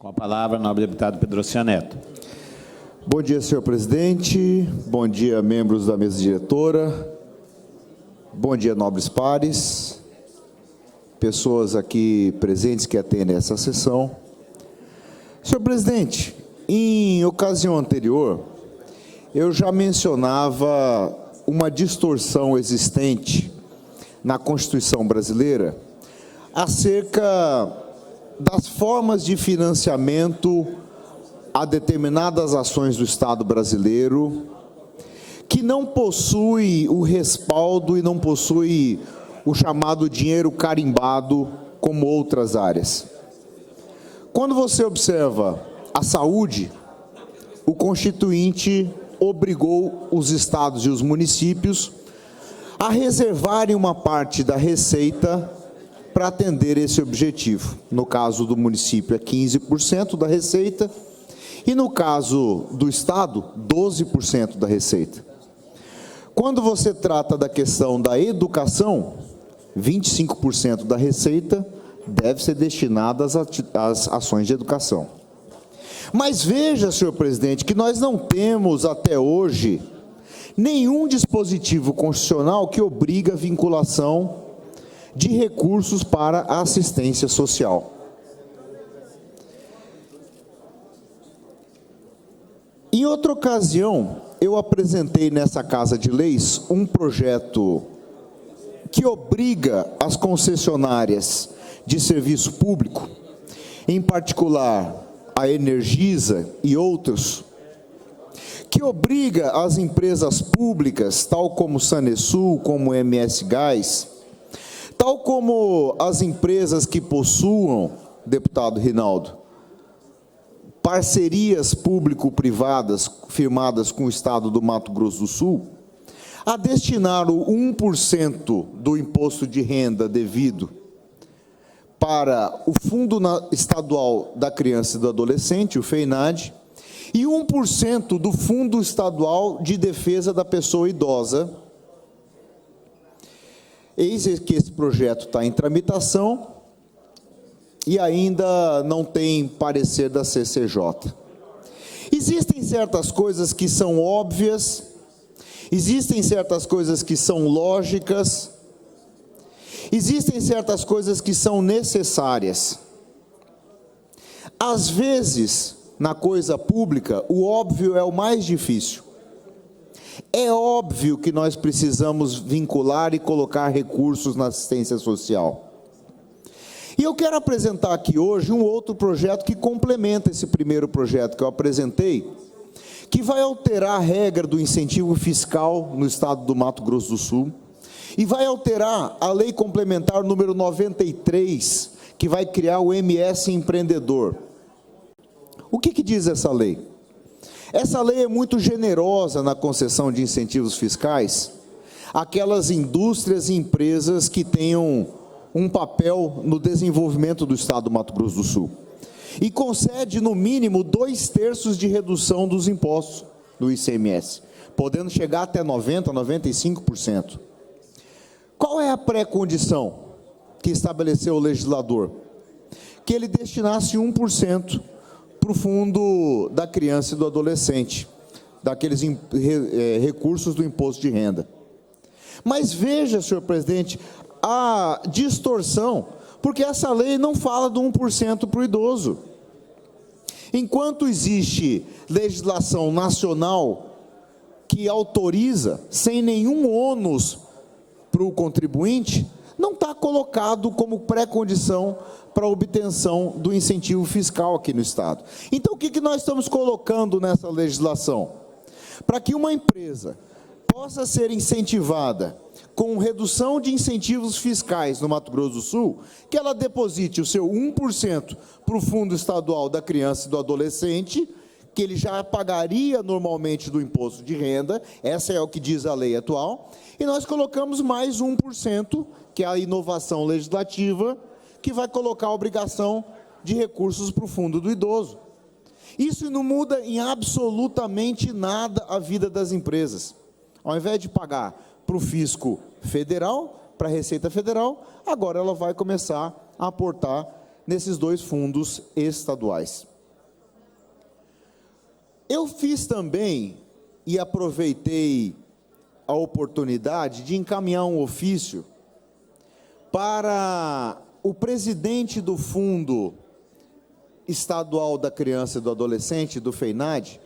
Com a palavra, nobre deputado Pedrocian Neto. Bom dia, senhor presidente. Bom dia, membros da mesa diretora. Bom dia, nobres pares, pessoas aqui presentes que atendem essa sessão. Senhor presidente, em ocasião anterior, eu já mencionava uma distorção existente na Constituição brasileira acerca das formas de financiamento a determinadas ações do Estado brasileiro que não possui o respaldo e não possui o chamado dinheiro carimbado como outras áreas. Quando você observa a saúde, o Constituinte obrigou os estados e os municípios a reservarem uma parte da receita para atender esse objetivo. No caso do município é 15% da receita e no caso do estado, 12% da receita. Quando você trata da questão da educação, 25% da receita deve ser destinada às ações de educação. Mas veja, senhor presidente, que nós não temos até hoje nenhum dispositivo constitucional que obriga a vinculação de recursos para a assistência social. Em outra ocasião, eu apresentei nessa Casa de Leis um projeto que obriga as concessionárias de serviço público, em particular a Energisa e outros, que obriga as empresas públicas, tal como Sanesul, como MS Gás, tal como as empresas que possuam, deputado Rinaldo, parcerias público-privadas firmadas com o Estado do Mato Grosso do Sul, a destinar o 1% do imposto de renda devido para o Fundo Estadual da Criança e do Adolescente, o FEINAD, e 1% do Fundo Estadual de Defesa da Pessoa Idosa. Eis que esse projeto está em tramitação e ainda não tem parecer da CCJ. Existem certas coisas que são óbvias, existem certas coisas que são lógicas, existem certas coisas que são necessárias. Às vezes, na coisa pública, o óbvio é o mais difícil. É óbvio que nós precisamos vincular e colocar recursos na assistência social. E eu quero apresentar aqui hoje um outro projeto que complementa esse primeiro projeto que eu apresentei, que vai alterar a regra do incentivo fiscal no estado do Mato Grosso do Sul, e vai alterar a lei complementar número 93, que vai criar o MS Empreendedor. O que diz essa lei? Essa lei é muito generosa na concessão de incentivos fiscais àquelas indústrias e empresas que tenham um papel no desenvolvimento do estado do Mato Grosso do Sul. E concede, no mínimo, 2/3 de redução dos impostos do ICMS, podendo chegar até 90%, 95%. Qual é a pré-condição que estabeleceu o legislador? Que ele destinasse 1% para o Fundo da Criança e do Adolescente, daqueles recursos do imposto de renda. Mas veja, senhor presidente, a distorção, porque essa lei não fala do 1% para o idoso. Enquanto existe legislação nacional que autoriza, sem nenhum ônus para o contribuinte, não está colocado como pré-condição para a obtenção do incentivo fiscal aqui no Estado. Então, o que nós estamos colocando nessa legislação? Para que uma empresa possa ser incentivada com redução de incentivos fiscais no Mato Grosso do Sul, que ela deposite o seu 1% para o Fundo Estadual da Criança e do Adolescente, que ele já pagaria normalmente do imposto de renda, essa é o que diz a lei atual, e nós colocamos mais 1%, que é a inovação legislativa, que vai colocar a obrigação de recursos para o Fundo do Idoso. Isso não muda em absolutamente nada a vida das empresas. Ao invés de pagar para o fisco federal, para a Receita Federal, agora ela vai começar a aportar nesses dois fundos estaduais. Eu fiz também, e aproveitei a oportunidade de encaminhar um ofício para o presidente do Fundo Estadual da Criança e do Adolescente, do FEINAD,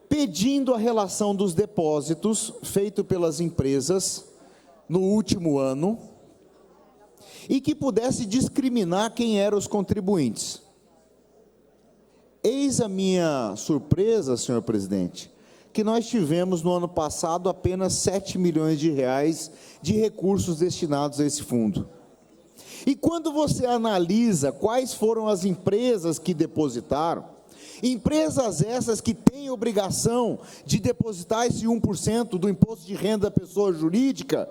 pedindo a relação dos depósitos feito pelas empresas no último ano e que pudesse discriminar quem eram os contribuintes. Eis a minha surpresa, senhor presidente, que nós tivemos no ano passado apenas 7 milhões de reais de recursos destinados a esse fundo. E quando você analisa quais foram as empresas que depositaram, empresas essas que têm obrigação de depositar esse 1% do imposto de renda da pessoa jurídica,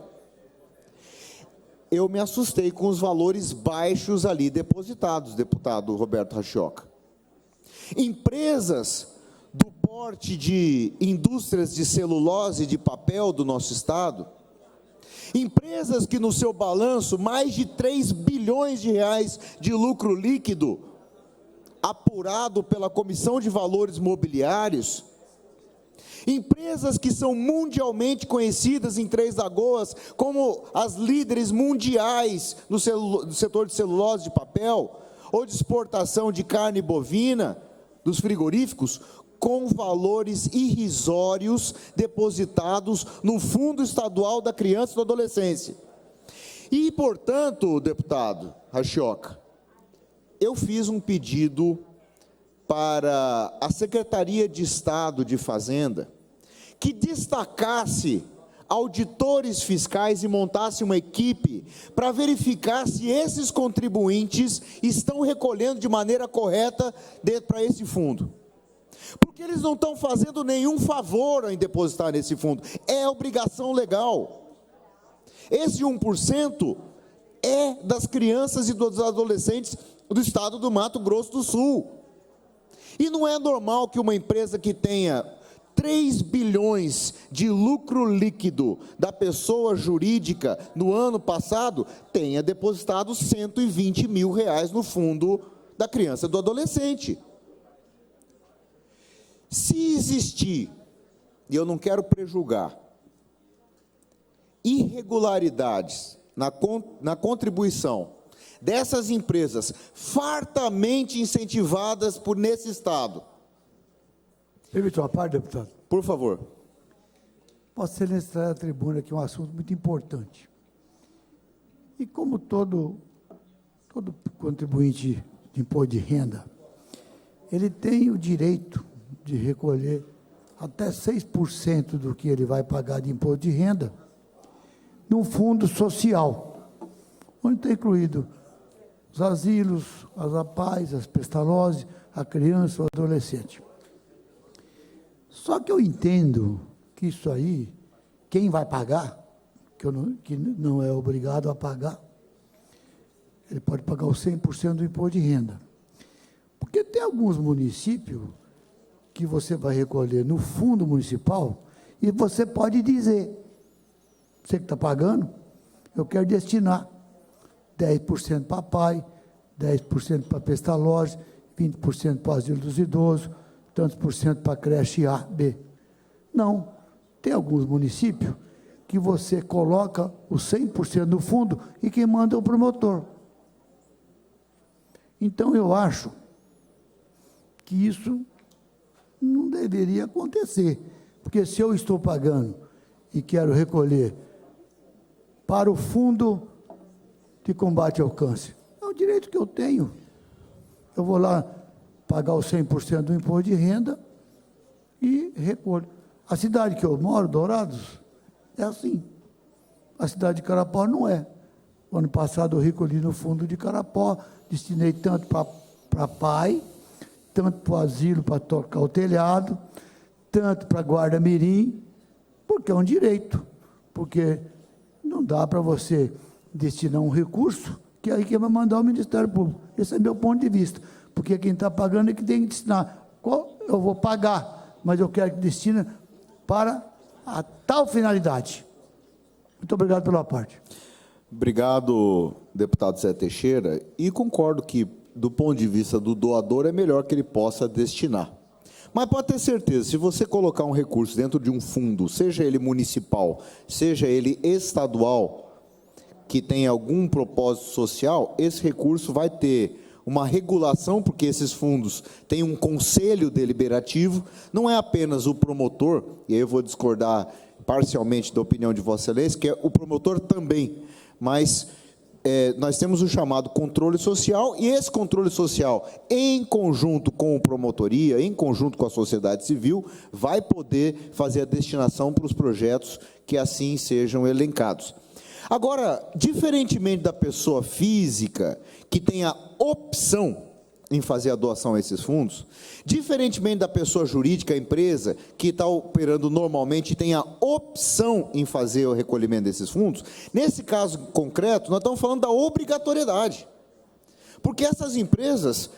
eu me assustei com os valores baixos ali depositados, deputado Roberto Rachoca. Empresas do porte de indústrias de celulose e de papel do nosso estado, empresas que no seu balanço mais de 3 bilhões de reais de lucro líquido, apurado pela Comissão de Valores Mobiliários, empresas que são mundialmente conhecidas em Três Lagoas como as líderes mundiais no setor de celulose de papel, ou de exportação de carne bovina, dos frigoríficos, com valores irrisórios depositados no Fundo Estadual da Criança e da Adolescência. E, portanto, deputado Rachoca, eu fiz um pedido para a Secretaria de Estado de Fazenda que destacasse auditores fiscais e montasse uma equipe para verificar se esses contribuintes estão recolhendo de maneira correta para esse fundo. Porque eles não estão fazendo nenhum favor em depositar nesse fundo, é obrigação legal. Esse 1% é das crianças e dos adolescentes do estado do Mato Grosso do Sul. E não é normal que uma empresa que tenha 3 bilhões de lucro líquido da pessoa jurídica no ano passado tenha depositado 120 mil reais no fundo da criança e do adolescente. Se existir, e eu não quero prejulgar, irregularidades na contribuição dessas empresas fartamente incentivadas por nesse Estado. Permite uma parte, deputado? Por favor. Vossa Excelência traz à tribuna aqui um assunto muito importante. E como todo contribuinte de imposto de renda, ele tem o direito de recolher até 6% do que ele vai pagar de imposto de renda num fundo social, onde está incluído os asilos, as APAES, as pestalozes, a criança, o adolescente. Só que eu entendo que isso aí, quem vai pagar, que não é obrigado a pagar, ele pode pagar os 100% do imposto de renda. Porque tem alguns municípios que você vai recolher no fundo municipal e você pode dizer, você que está pagando, eu quero destinar 10% para pai, 10% para pestalozes, 20% para o asilo dos idosos, tantos por cento para creche A, B. Não, tem alguns municípios que você coloca os 100% no fundo e quem manda é o promotor. Então, eu acho que isso não deveria acontecer, porque se eu estou pagando e quero recolher para o Fundo de Combate ao Câncer, é um direito que eu tenho. Eu vou lá pagar os 100% do imposto de renda e recolho. A cidade que eu moro, Dourados, é assim. A cidade de Carapó não é. O ano passado eu recolhi no fundo de Carapó, destinei tanto para pai, tanto para o asilo, para tocar o telhado, tanto para a guarda mirim, porque é um direito, porque não dá para você destinar um recurso, que aí quem vai mandar é o Ministério Público. Esse é meu ponto de vista, porque quem está pagando é que tem que destinar. Eu vou pagar, mas eu quero que destine para a tal finalidade. Muito obrigado pela parte. Obrigado, deputado Zé Teixeira, e concordo que do ponto de vista do doador, é melhor que ele possa destinar. Mas pode ter certeza, se você colocar um recurso dentro de um fundo, seja ele municipal, seja ele estadual, que tem algum propósito social, esse recurso vai ter uma regulação, porque esses fundos têm um conselho deliberativo, não é apenas o promotor, e aí eu vou discordar parcialmente da opinião de Vossa Excelência, que é o promotor também, mas nós temos o chamado controle social, e esse controle social, em conjunto com a promotoria, em conjunto com a sociedade civil, vai poder fazer a destinação para os projetos que assim sejam elencados. Agora, diferentemente da pessoa física, que tem a opção em fazer a doação a esses fundos, diferentemente da pessoa jurídica, a empresa, que está operando normalmente e tem a opção em fazer o recolhimento desses fundos, nesse caso concreto, nós estamos falando da obrigatoriedade. Porque essas empresas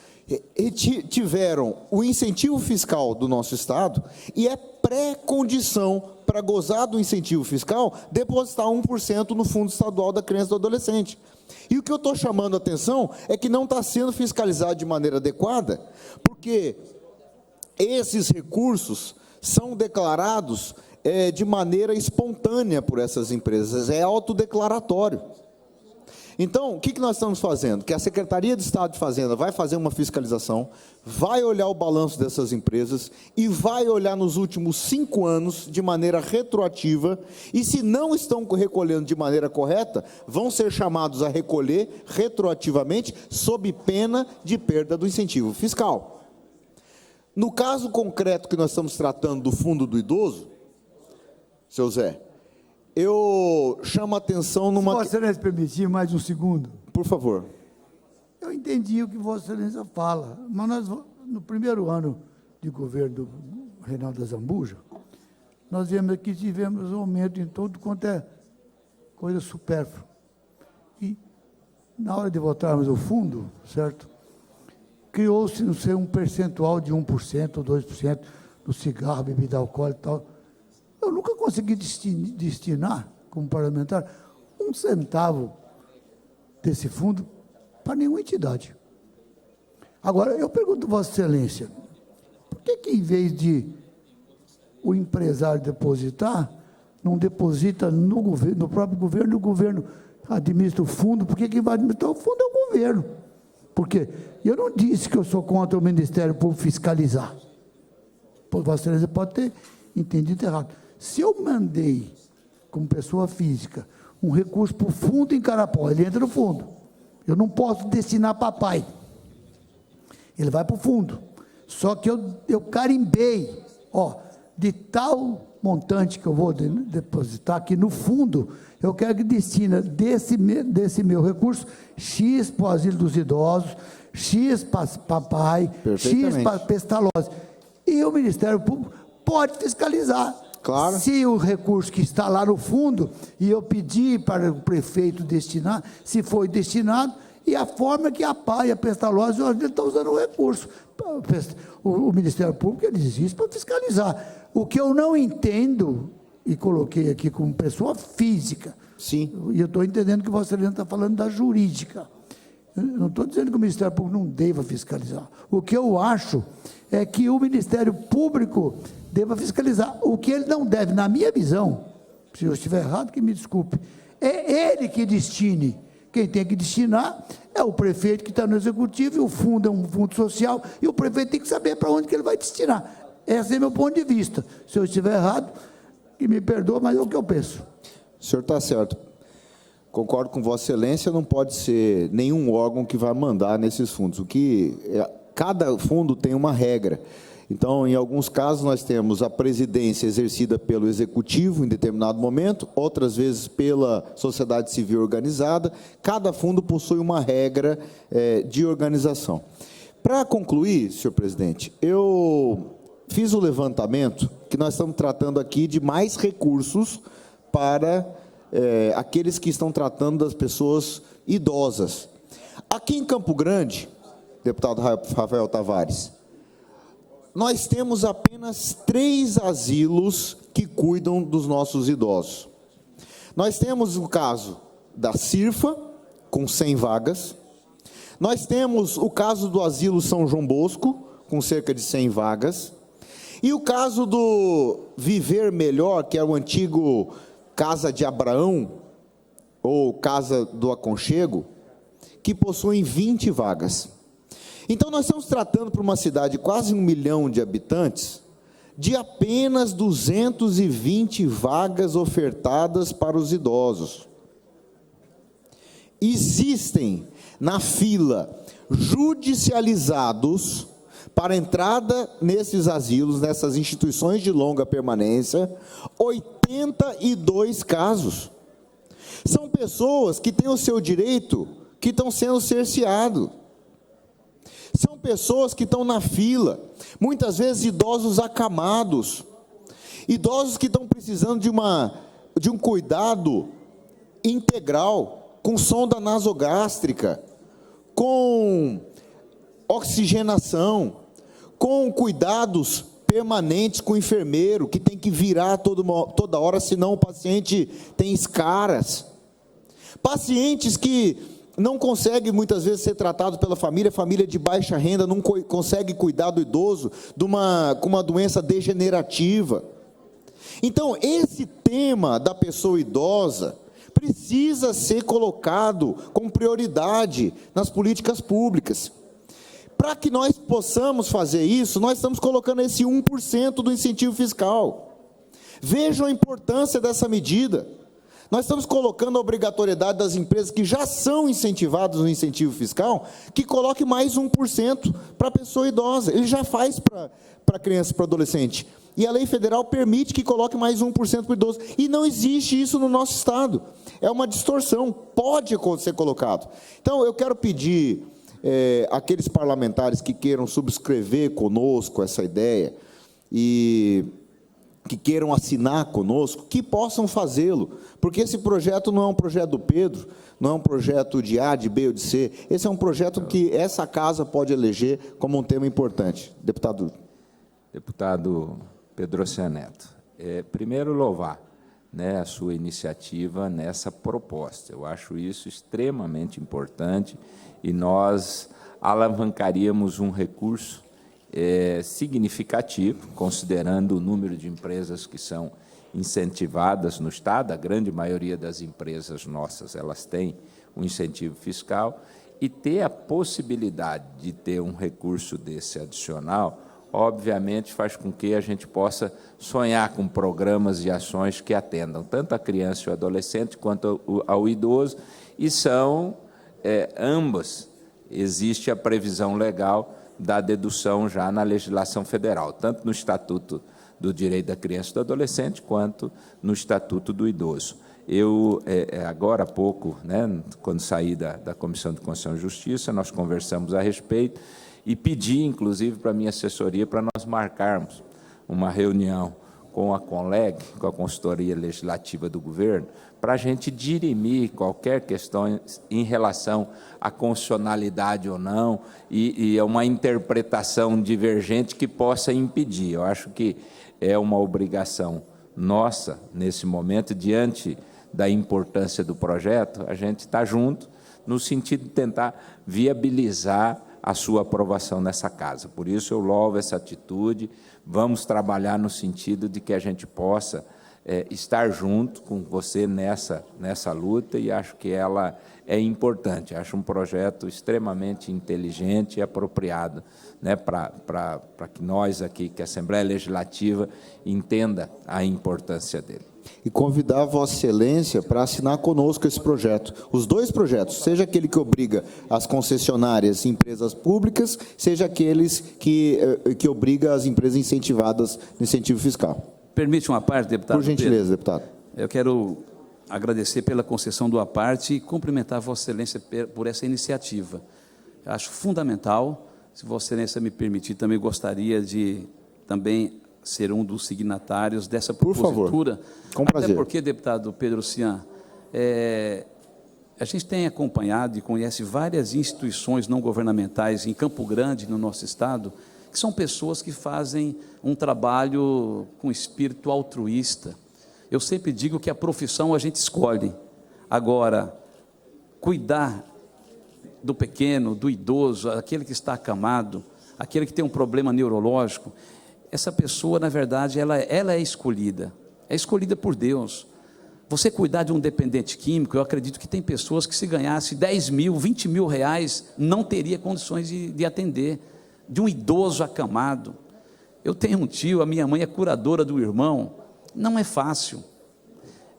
tiveram o incentivo fiscal do nosso Estado e é pré-condição para gozar do incentivo fiscal depositar 1% no Fundo Estadual da Criança e do Adolescente. E o que eu estou chamando a atenção é que não está sendo fiscalizado de maneira adequada, porque esses recursos são declarados de maneira espontânea por essas empresas, é autodeclaratório. Então, o que nós estamos fazendo? Que a Secretaria de Estado de Fazenda vai fazer uma fiscalização, vai olhar o balanço dessas empresas e vai olhar nos últimos 5 anos de maneira retroativa, e se não estão recolhendo de maneira correta, vão ser chamados a recolher retroativamente sob pena de perda do incentivo fiscal. No caso concreto que nós estamos tratando do Fundo do Idoso, seu Zé, eu chamo a atenção numa... Se Vossa Excelência permitir mais um segundo. Por favor. Eu entendi o que Vossa Excelência fala, mas nós, no primeiro ano de governo do Reinaldo Azambuja, nós viemos aqui e tivemos um aumento em tudo quanto é coisa supérflua. E, na hora de votarmos o fundo, certo? Criou-se, não sei, um percentual de 1% ou 2% do cigarro, bebida alcoólica e tal. Eu nunca consegui destinar, como parlamentar, 1 centavo desse fundo para nenhuma entidade. Agora, eu pergunto a Vossa Excelência, por que em vez de o empresário depositar, não deposita no governo, no próprio governo, o governo administra o fundo? Por que quem vai administrar o fundo é o governo? Porque eu não disse que eu sou contra o Ministério Público fiscalizar. Vossa Excelência pode ter entendido errado. Se eu mandei, como pessoa física, um recurso para o fundo em Carapó, ele entra no fundo. Eu não posso destinar para pai. Ele vai para o fundo. Só que eu carimbei, de tal montante que eu vou depositar aqui no fundo, eu quero que destina desse meu recurso X para o asilo dos idosos, X para pai, X para pestalose. E o Ministério Público pode fiscalizar. Claro. Se o recurso que está lá no fundo, e eu pedi para o prefeito destinar, se foi destinado, e a forma que a PAI, a pestalose, ele está usando o recurso. O Ministério Público, ele existe para fiscalizar. O que eu não entendo, e coloquei aqui como pessoa física, sim, e eu estou entendendo que Vossa Excelência está falando da jurídica. Eu não estou dizendo que o Ministério Público não deva fiscalizar. O que eu acho é que o Ministério Público deva fiscalizar. O que ele não deve, na minha visão, se eu estiver errado, que me desculpe, é ele que destine. Quem tem que destinar é o prefeito que está no executivo, e o fundo é um fundo social, e o prefeito tem que saber para onde que ele vai destinar. Esse é meu ponto de vista. Se eu estiver errado, que me perdoa, mas é o que eu penso. O senhor está certo. Concordo com Vossa Excelência, não pode ser nenhum órgão que vai mandar nesses fundos. Cada fundo tem uma regra. Então, em alguns casos, nós temos a presidência exercida pelo executivo em determinado momento, outras vezes pela sociedade civil organizada. Cada fundo possui uma regra de organização. Para concluir, senhor presidente, eu fiz o levantamento que nós estamos tratando aqui de mais recursos para aqueles que estão tratando das pessoas idosas. Aqui em Campo Grande, deputado Rafael Tavares, nós temos apenas 3 asilos que cuidam dos nossos idosos. Nós temos o caso da CIRFA, com 100 vagas. Nós temos o caso do Asilo São João Bosco, com cerca de 100 vagas, e o caso do Viver Melhor, que é o antigo Casa de Abraão, ou Casa do Aconchego, que possuem 20 vagas. Então, nós estamos tratando, para uma cidade de quase 1 milhão de habitantes, de apenas 220 vagas ofertadas para os idosos. Existem na fila judicializados para entrada nesses asilos, nessas instituições de longa permanência, 82 casos. São pessoas que têm o seu direito, que estão sendo cerceados. São pessoas que estão na fila, muitas vezes idosos acamados, idosos que estão precisando de um cuidado integral, com sonda nasogástrica, com oxigenação, com cuidados permanentes com o enfermeiro, que tem que virar toda hora, senão o paciente tem escaras. Pacientes que não conseguem muitas vezes ser tratados pela família de baixa renda, não consegue cuidar do idoso com uma doença degenerativa. Então, esse tema da pessoa idosa precisa ser colocado com prioridade nas políticas públicas. Para que nós possamos fazer isso, nós estamos colocando esse 1% do incentivo fiscal. Vejam a importância dessa medida. Nós estamos colocando a obrigatoriedade das empresas que já são incentivadas no incentivo fiscal, que coloque mais 1% para a pessoa idosa. Ele já faz para criança e para adolescente. E a lei federal permite que coloque mais 1% para o idoso. E não existe isso no nosso Estado. É uma distorção, pode ser colocado. Então, eu quero pedir aqueles parlamentares que queiram subscrever conosco essa ideia e que queiram assinar conosco, que possam fazê-lo, porque esse projeto não é um projeto do Pedro, não é um projeto de A, de B ou de C, esse é um projeto que essa casa pode eleger como um tema importante. Deputado Pedrocian Neto, primeiro louvar, né, a sua iniciativa nessa proposta. Eu acho isso extremamente importante e nós alavancaríamos um recurso significativo, considerando o número de empresas que são incentivadas no Estado. A grande maioria das empresas nossas, elas têm um incentivo fiscal, e ter a possibilidade de ter um recurso desse adicional, obviamente, faz com que a gente possa sonhar com programas e ações que atendam tanto a criança e o adolescente quanto ao idoso, e são ambas. Existe a previsão legal da dedução já na legislação federal, tanto no Estatuto do Direito da Criança e do Adolescente, quanto no Estatuto do Idoso. Eu, agora há pouco, né, quando saí da Comissão de Constituição e Justiça, nós conversamos a respeito e pedi, inclusive, para a minha assessoria, para nós marcarmos uma reunião com a CONLEG, com a Consultoria Legislativa do Governo, para a gente dirimir qualquer questão em relação à constitucionalidade ou não, e uma interpretação divergente que possa impedir. Eu acho que é uma obrigação nossa, nesse momento, diante da importância do projeto, a gente está junto, no sentido de tentar viabilizar a sua aprovação nessa casa. Por isso, eu louvo essa atitude. Vamos trabalhar no sentido de que a gente possa estar junto com você nessa luta, e acho que ela é importante. Acho um projeto extremamente inteligente e apropriado, né, para que nós aqui, que a Assembleia Legislativa, entenda a importância dele. E convidar Vossa Excelência para assinar conosco esse projeto. Os dois projetos, seja aquele que obriga as concessionárias e empresas públicas, seja aqueles que obriga as empresas incentivadas no incentivo fiscal. Permite uma parte, deputado? Por gentileza, Pedro. deputado. Eu quero agradecer pela concessão do aparte e cumprimentar Vossa Excelência por essa iniciativa. Eu acho fundamental. Se Vossa Excelência me permitir, também gostaria de ser um dos signatários dessa propositura. Por favor, com prazer. Até porque, deputado Pedrocian, a gente tem acompanhado e conhece várias instituições não governamentais em Campo Grande, no nosso estado, que são pessoas que fazem um trabalho com espírito altruísta. Eu sempre digo que a profissão a gente escolhe. Agora, cuidar do pequeno, do idoso, aquele que está acamado, aquele que tem um problema neurológico, essa pessoa, na verdade, ela é escolhida por Deus. Você cuidar de um dependente químico, eu acredito que tem pessoas que, se ganhasse 10 mil, 20 mil reais, não teria condições de atender, de um idoso acamado. Eu tenho um tio, a minha mãe é curadora do irmão, não é fácil,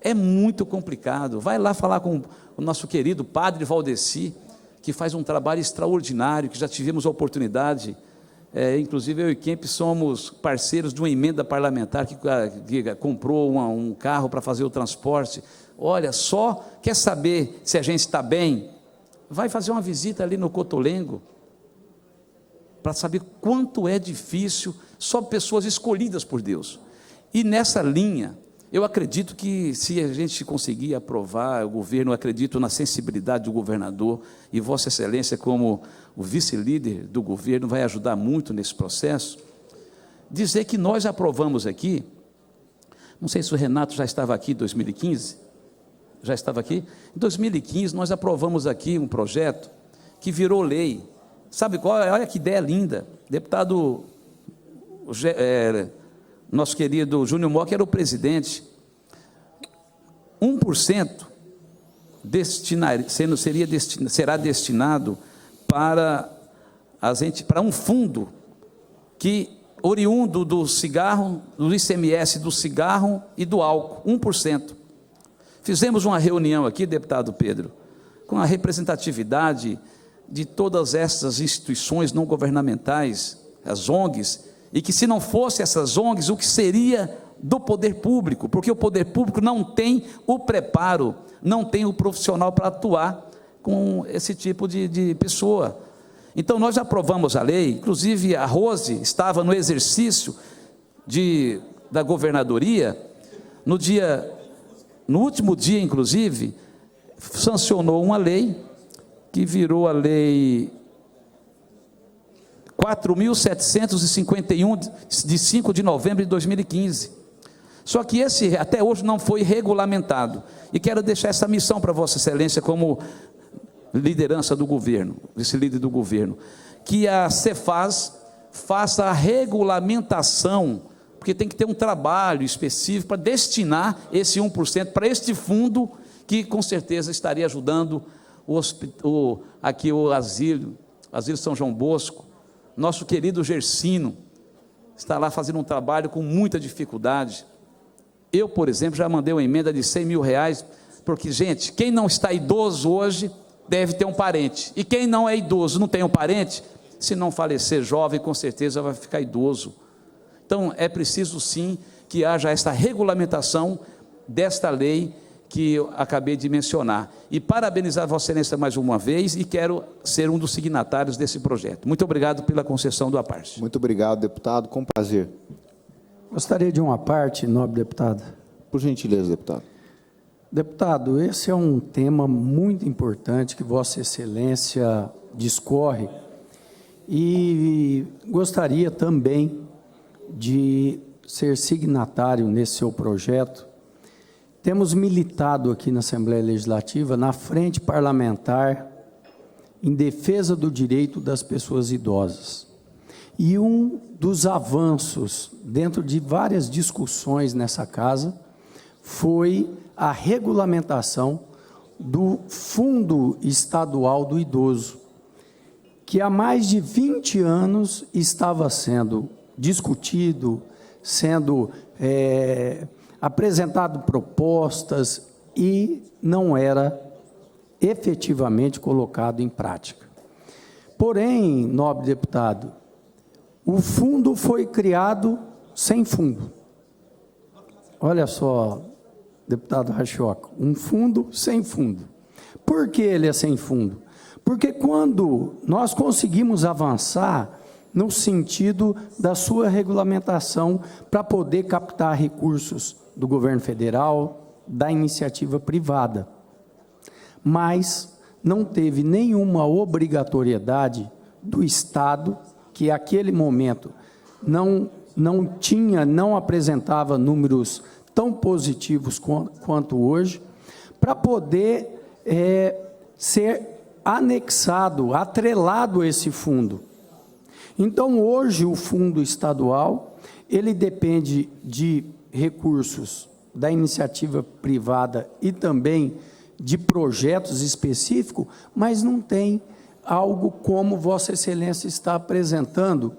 é muito complicado. Vai lá falar com o nosso querido padre Valdeci, que faz um trabalho extraordinário, que já tivemos a oportunidade, inclusive eu e Kemp somos parceiros de uma emenda parlamentar que comprou um carro para fazer o transporte. Olha, só quer saber se a gente está bem, vai fazer uma visita ali no Cotolengo, para saber quanto é difícil, só pessoas escolhidas por Deus. E nessa linha, eu acredito que, se a gente conseguir aprovar, o governo, eu acredito na sensibilidade do governador, e Vossa Excelência, como o vice-líder do governo, vai ajudar muito nesse processo. Dizer que nós aprovamos aqui, não sei se o Renato já estava aqui em 2015, já estava aqui? Em 2015, nós aprovamos aqui um projeto que virou lei. Sabe qual? Olha que ideia linda. Deputado, nosso querido Júnior Mock era o presidente. 1% será destinado para um fundo que, oriundo do cigarro, do ICMS do cigarro e do álcool, 1%. Fizemos uma reunião aqui, deputado Pedro, com a representatividade de todas essas instituições não governamentais, as ONGs, e que, se não fosse essas ONGs, o que seria do poder público? Porque o poder público não tem o preparo, não tem o profissional para atuar com esse tipo de pessoa. Então, nós aprovamos a lei, inclusive a Rose estava no exercício da governadoria, no último dia, inclusive, sancionou uma lei, que virou a lei 4.751, de 5 de novembro de 2015. Só que esse, até hoje, não foi regulamentado. E quero deixar essa missão para Vossa Excelência, como liderança do governo, vice-líder do governo, que a Cefaz faça a regulamentação, porque tem que ter um trabalho específico para destinar esse 1% para este fundo, que com certeza estaria ajudando aqui o Asilo São João Bosco. Nosso querido Gersino está lá fazendo um trabalho com muita dificuldade. Eu, por exemplo, já mandei uma emenda de 100 mil reais, porque, gente, quem não está idoso hoje deve ter um parente, e quem não é idoso, não tem um parente, se não falecer jovem, com certeza vai ficar idoso. Então, é preciso sim que haja esta regulamentação desta lei que eu acabei de mencionar. E parabenizar Vossa Excelência mais uma vez, e quero ser um dos signatários desse projeto. Muito obrigado pela concessão do aparte. Muito obrigado, deputado, com prazer. Gostaria de uma parte, nobre deputado. Por gentileza, deputado. Deputado, esse é um tema muito importante que Vossa Excelência discorre, e gostaria também de ser signatário nesse seu projeto. Temos militado aqui na Assembleia Legislativa, na frente parlamentar, em defesa do direito das pessoas idosas. E um dos avanços, dentro de várias discussões nessa casa, foi a regulamentação do Fundo Estadual do Idoso, que há mais de 20 anos estava sendo discutido, sendo apresentado propostas, e não era efetivamente colocado em prática. Porém, nobre deputado, o fundo foi criado sem fundo. Olha só, deputado Rachoca, um fundo sem fundo. Por que ele é sem fundo? Porque quando nós conseguimos avançar no sentido da sua regulamentação para poder captar recursos do governo federal, da iniciativa privada, mas não teve nenhuma obrigatoriedade do Estado, que naquele momento não apresentava números tão positivos quanto hoje, para poder ser anexado, atrelado a esse fundo. Então, hoje, o fundo estadual, ele depende de recursos da iniciativa privada e também de projetos específicos, mas não tem algo como Vossa Excelência está apresentando,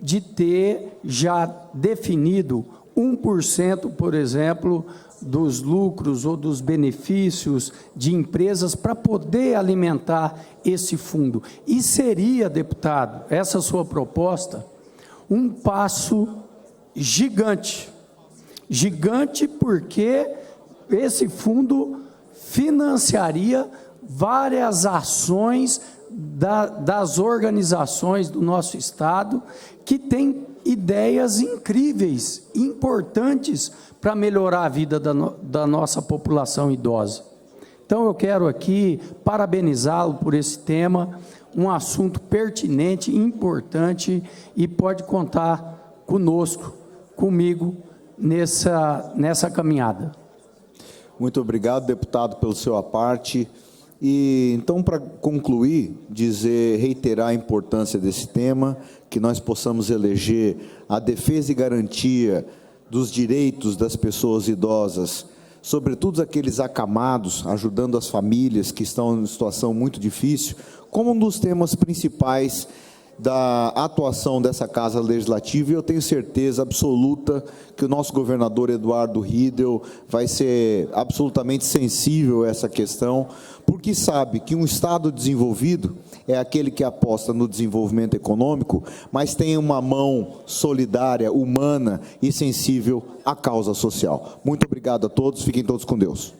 de ter já definido 1%, por exemplo, dos lucros ou dos benefícios de empresas para poder alimentar esse fundo. E seria, deputado, essa sua proposta, um passo gigante. Gigante porque esse fundo financiaria várias ações das organizações do nosso Estado que têm ideias incríveis, importantes para melhorar a vida da nossa população idosa. Então, eu quero aqui parabenizá-lo por esse tema, um assunto pertinente, importante, e pode contar conosco, comigo, nessa caminhada. Muito obrigado, deputado, pelo seu aparte. E, então, para concluir, reiterar a importância desse tema, que nós possamos eleger a defesa e garantia dos direitos das pessoas idosas, sobretudo aqueles acamados, ajudando as famílias que estão em situação muito difícil, como um dos temas principais da atuação dessa Casa Legislativa, e eu tenho certeza absoluta que o nosso governador Eduardo Riedel vai ser absolutamente sensível a essa questão, porque sabe que um Estado desenvolvido é aquele que aposta no desenvolvimento econômico, mas tem uma mão solidária, humana e sensível à causa social. Muito obrigado a todos, fiquem todos com Deus.